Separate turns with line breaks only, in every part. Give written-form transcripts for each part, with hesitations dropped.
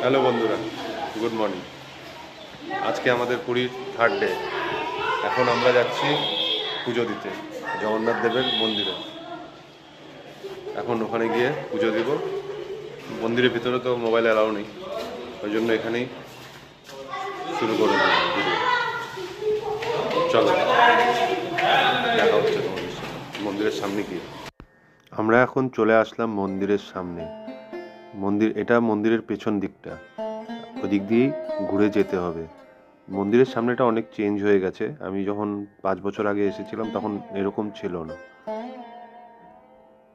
Hello বন্ধুরা, good morning. আজকে আমাদের পুরীর থার্ড ডে। এখন আমরা যাচ্ছি পুজো দিতে জগন্নাথ দেবের মন্দিরে। এখন ওখানে গিয়ে পুজো দিব। মন্দিরের ভিতরে তো মোবাইল অ্যালাউ নেই, ওই জন্য এখানেই শুরু করে দেব ভিডিও। চলো, দেখা হচ্ছে তোমাদের সাথে মন্দিরের সামনে গিয়ে। আমরা এখন চলে আসলাম মন্দিরের সামনে। এটা মন্দিরের পেছন দিকটা, ওদিক দিয়েই ঘুরে যেতে হবে। মন্দিরের সামনেটা অনেক চেঞ্জ হয়ে গেছে। আমি যখন 5 বছর আগে এসেছিলাম তখন এরকম ছিল না।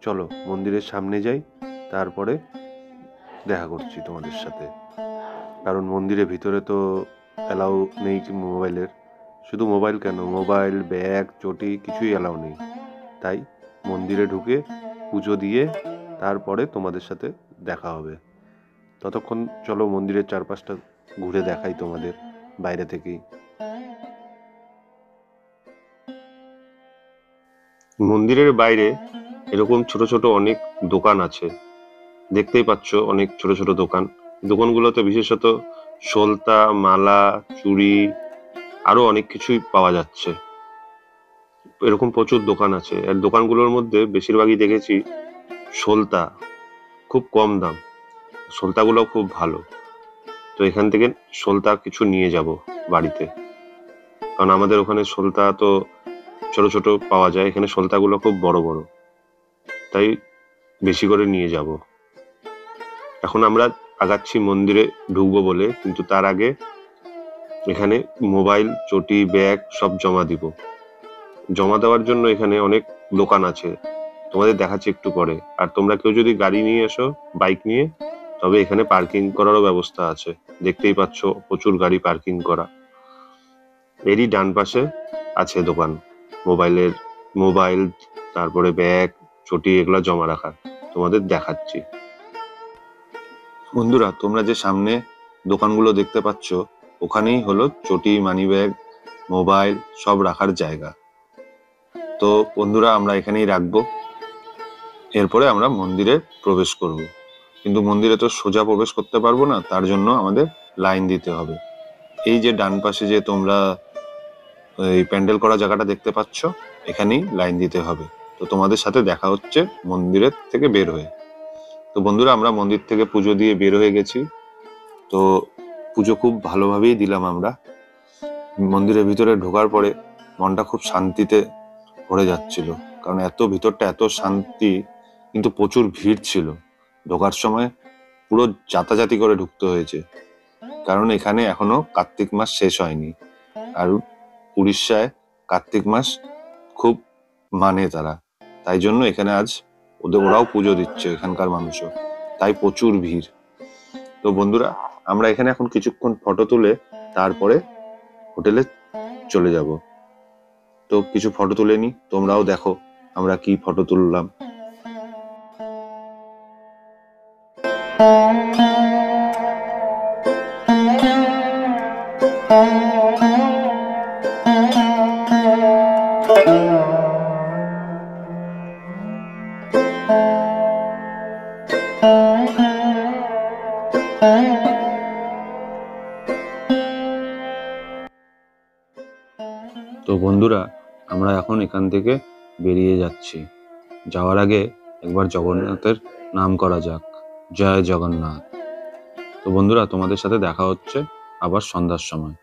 চলো মন্দিরের সামনে যাই, তারপরে দেখা করছি তোমাদের সাথে। কারণ মন্দিরের ভিতরে তো অ্যালাউ নেই মোবাইলের। শুধু মোবাইল কেন, মোবাইল, ব্যাগ, চটি কিছুই অ্যালাউ নেই। তাই মন্দিরে ঢুকে পুজো দিয়ে তারপরে তোমাদের সাথে দেখা হবে। ততক্ষণ চলো মন্দিরের চারপাশটা ঘুরে দেখাই তোমাদের বাইরে থেকেই। মন্দিরের বাইরে এরকম ছোট ছোট অনেক দোকান আছে, দেখতেই পাচ্ছ অনেক ছোট ছোট দোকান। দোকানগুলোতে বিশেষত সলতা, মালা, চুড়ি, আরো অনেক কিছুই পাওয়া যাচ্ছে। এরকম প্রচুর দোকান আছে, আর দোকানগুলোর মধ্যে বেশিরভাগই দেখেছি সলতা, খুব কম দাম। সলতাগুলো খুব ভালো। তো এখান থেকে সলতা কিছু নিয়ে যাব বাড়িতে, কারণ আমাদের ওখানে সলতা তো ছোট ছোট পাওয়া যায়, এখানে সলতাগুলো খুব বড় বড়, তাই বেশি করে নিয়ে যাব। এখন আমরা আগাচ্ছি মন্দিরে ঢুকবো বলে, কিন্তু তার আগে এখানে মোবাইল, চটি, ব্যাগ সব জমা দিব। জমা দেওয়ার জন্য এখানে অনেক দোকান আছে, তোমাদের দেখাচ্ছি একটু পরে। আর তোমরা কেউ যদি গাড়ি নিয়ে এসো, বাইক নিয়ে, তবে এখানে পার্কিং করারও ব্যবস্থা আছে। দেখতেই পাচ্ছ প্রচুর গাড়ি পার্কিং করা। এরই ডান পাশে আছে দোকান মোবাইল, তারপরে ব্যাগ, চটি এগুলো জমা রাখার। তোমাদের দেখাচ্ছি। বন্ধুরা, তোমরা যে সামনে দোকানগুলো দেখতে পাচ্ছ, ওখানেই হলো চটি, মানি ব্যাগ, মোবাইল সব রাখার জায়গা। তো বন্ধুরা, আমরা এখানেই রাখবো। এরপরে আমরা মন্দিরে প্রবেশ করব। কিন্তু মন্দিরে তো সোজা প্রবেশ করতে পারবো না, তার জন্য আমাদের লাইন দিতে হবে। এই যে ডান পাশে যে তোমরা এই প্যান্ডেল করা জায়গাটা দেখতে পাচ্ছ, এখানেই লাইন দিতে হবে। তো তোমাদের সাথে দেখা হচ্ছে মন্দিরের থেকে বের হয়ে। তো বন্ধুরা, আমরা মন্দির থেকে পুজো দিয়ে বের হয়ে গেছি। তো পুজো খুব ভালোভাবেই দিলাম আমরা। মন্দিরের ভিতরে ঢোকার পরে মনটা খুব শান্তিতে ভরে যাচ্ছিল, কারণ ভিতরটা এত শান্তি, কিন্তু প্রচুর ভিড় ছিল। ঢোকার সময় পুরো যাতাযাতি করে ঢুকতে হয়েছে, কারণ এখানে এখনো কার্তিক মাস শেষ হয়নি। আর উড়িষ্যায় কার্তিক মাস খুব মানে তারা, তাই জন্য এখানে আজ ওরাও পুজো দিচ্ছে, এখানকার মানুষও, তাই প্রচুর ভিড়। তো বন্ধুরা, আমরা এখানে এখন কিছুক্ষণ ফটো তুলে তারপরে হোটেলে চলে যাব। তো কিছু ফটো তুলে নি, তোমরাও দেখো আমরা কি ফটো তুললাম। তো বন্ধুরা, আমরা এখন এখান থেকে বেরিয়ে যাচ্ছি। যাওয়ার আগে একবার জগন্নাথের নাম করা যাক, জয় জগন্নাথ। তো বন্ধুরা, তোমাদের সাথে দেখা হচ্ছে আবার সন্ধ্যার সময়।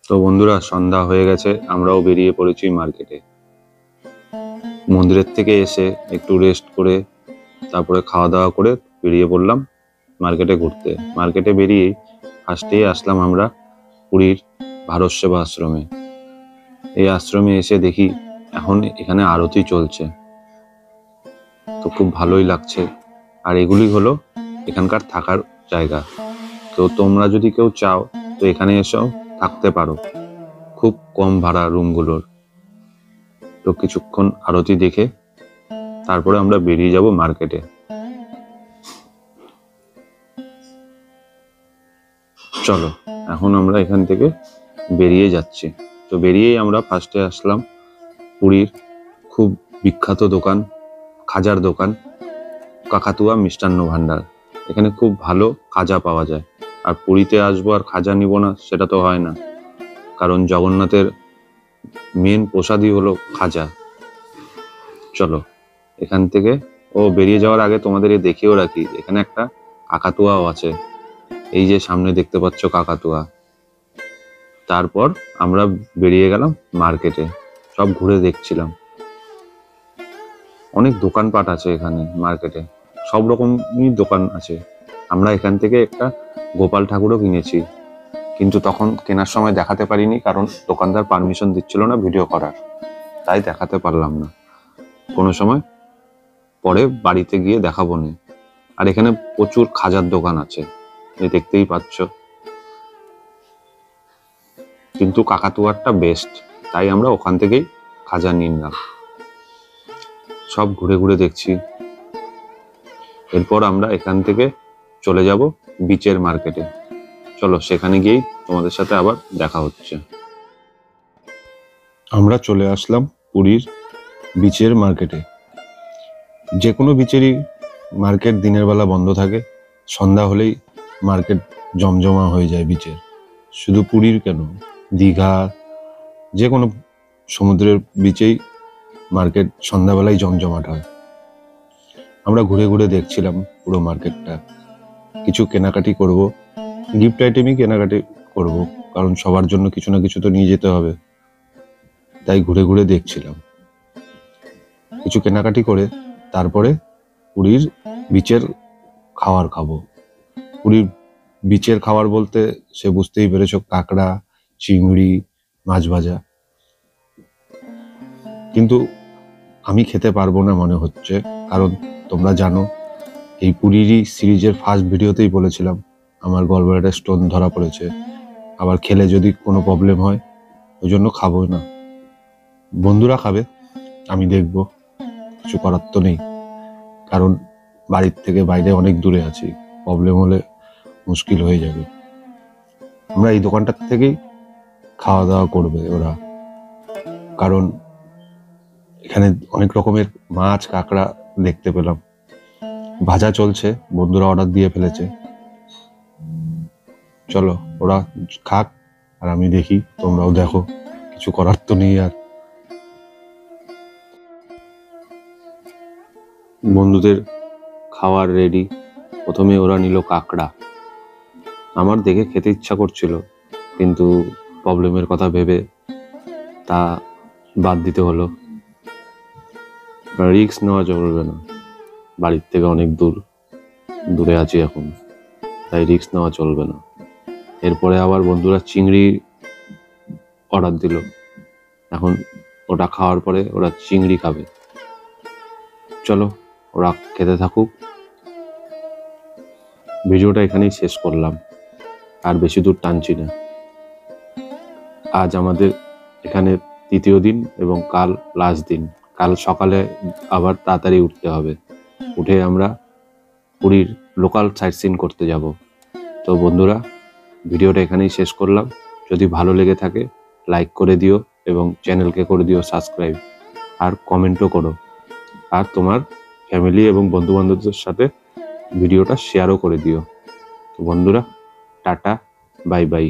তো বন্ধুরা, সন্ধ্যা হয়ে গেছে, আমরাও বেরিয়ে পড়েছি মার্কেটে। মন্দিরের থেকে এসে একটু রেস্ট করে তারপরে খাওয়া দাওয়া করে বেরিয়ে পড়লাম মার্কেটে ঘুরতে। মার্কেটে বেরিয়ে ফার্স্টেই আসলাম আমরা পুরীর ভারত সেবা আশ্রমে। এই আশ্রমে এসে দেখি এখন এখানে আরতি চলছে, তো খুব ভালোই লাগছে। আর এগুলি হলো এখানকার থাকার জায়গা। তো তোমরা যদি কেউ চাও তো এখানে এসেও থাকতে পারো, খুব কম ভাড়া রুমগুলোর। তো কিছুক্ষণ আরতি দেখে তারপরে আমরা বেরিয়ে যাব মার্কেটে। চলো, এখন আমরা এখান থেকে বেরিয়ে যাচ্ছি। তো বেরিয়েই আমরা ফার্স্টে আসলাম পুরীর খুব বিখ্যাত দোকান, খাজার দোকান। কাকাতুয়া মিষ্টান্ন ভান্ডার। এখানে খুব ভালো খাজা পাওয়া যায়। আর পুরীতে আসবো আর খাজা নিব না সেটা তো হয় না, কারণ জগন্নাথের মেন প্রসাদই হলো খাজা। চলো এখান থেকে বেরিয়ে যাওয়ার আগে তোমাদের দেখিয়েও রাখি, এখানে একটা কাকাতুয়াও আছে। এই যে সামনে দেখতে পাচ্ছ কাকাতুয়া। তারপর আমরা বেরিয়ে গেলাম মার্কেটে, সব ঘুরে দেখছিলাম। অনেক দোকানপাট আছে এখানে মার্কেটে, সব রকমই দোকান আছে। আমরা এখান থেকে একটা গোপাল ঠাকুরও কিনেছি, কিন্তু তখন কেনার সময় দেখাতে পারিনি, কারণ দোকানদার পারমিশন দিচ্ছিল না ভিডিও করার, তাই দেখাতে পারলাম না। কোনো সময় পরে বাড়িতে গিয়ে দেখাবো নি। আর এখানে প্রচুর খাজার দোকান আছে, দেখতেই পাচ্ছ, কিন্তু কাকাতুয়ারটা বেস্ট, তাই আমরা ওখান থেকেই খাজা নিয়ে নিলাম। সব ঘুরে ঘুরে দেখছি। এরপর আমরা এখান থেকে চলে যাব বিচের মার্কেটে। চলো সেখানে গিয়েই তোমাদের সাথে আবার দেখা হচ্ছে। আমরা চলে আসলাম পুরীর বিচের মার্কেটে। যে কোনো বিচেরই মার্কেট দিনের বেলা বন্ধ থাকে, সন্ধ্যা হলেই মার্কেট জমজমা হয়ে যায় বিচের। শুধু পুরীর কেন, দীঘা, যে কোনো সমুদ্রের বিচেই মার্কেট সন্ধ্যাবেলায় জমজমাট হয়। আমরা ঘুরে ঘুরে দেখছিলাম পুরো মার্কেটটা। কিছু কেনাকাটি করব, গিফট আইটেমই কেনাকাটি করব, কারণ সবার জন্য কিছু না কিছু তো নিয়ে যেতে হবে, তাই ঘুরে ঘুরে দেখছিলাম। কিছু কেনাকাটি করে তারপরে পুরীর বিচের খাবার খাবো। পুরীর বিচের খাবার বলতে সে বুঝতেই পেরেছ, কাঁকড়া, চিংড়ি, মাছ ভাজা। কিন্তু আমি খেতে পারবো না মনে হচ্ছে, কারণ তোমরা জানো এই পুরীরই সিরিজের ফার্স্ট ভিডিওতেই বলেছিলাম আমার গলব্লাডার স্টোন ধরা পড়েছে, আবার খেলে যদি কোনো প্রবলেম হয়, ওই জন্য খাবো না। বন্ধুরা খাবে, আমি দেখব, কিছু করার তো নেই, কারণ বাড়ির থেকে বাইরে অনেক দূরে আছি, প্রবলেম হলে মুশকিল হয়ে যাবে। আমরা এই দোকানটার থেকেই খাওয়া দাওয়া করবে ওরা, কারণ এখানে অনেক রকমের মাছ, কাঁকড়া দেখতে পেলাম। ভাজা চলছে, বন্ধুরা অর্ডার দিয়ে ফেলেছে। চলো ওরা খাক আর আমি দেখি, তোমরাও দেখো, কিছু করার তো নেই। আর বন্ধুদের খাওয়ার রেডি। প্রথমে ওরা নিল কাঁকড়া। আমার দেখে খেতে ইচ্ছা করছিল, কিন্তু প্রবলেমের কথা ভেবে তা বাদ দিতে হলো। রিস্ক নেওয়া চলবে না, বাড়ির থেকে অনেক দূরে আছি এখন, তাই রিস্ক নেওয়া চলবে না। এরপরে আবার বন্ধুরা চিংড়ি অর্ডার দিল। এখন ওটা খাওয়ার পরে ওরা চিংড়ি খাবে। চলো ওরা খেতে থাকুক। ভিডিওটা এখানেই শেষ করলাম, আর বেশি দূর টানছি না। আজ আমাদের এখানে তৃতীয় দিন এবং কাল লাস্ট দিন। কাল সকালে আবার তাড়াতাড়ি উঠতে হবে, উঠে আমরা পুরীর লোকাল সাইট সিন করতে যাব। তো বন্ধুরা ভিডিওটা এখানেই শেষ করলাম। যদি ভালো লেগে থাকে লাইক করে দিও এবং চ্যানেলকে করে দিও সাবস্ক্রাইব, আর কমেন্টও করো, আর তোমার ফ্যামিলি এবং বন্ধু বান্ধবদের সাথে ভিডিওটা শেয়ারও করে দিও। তো বন্ধুরা টাটা, বাই বাই।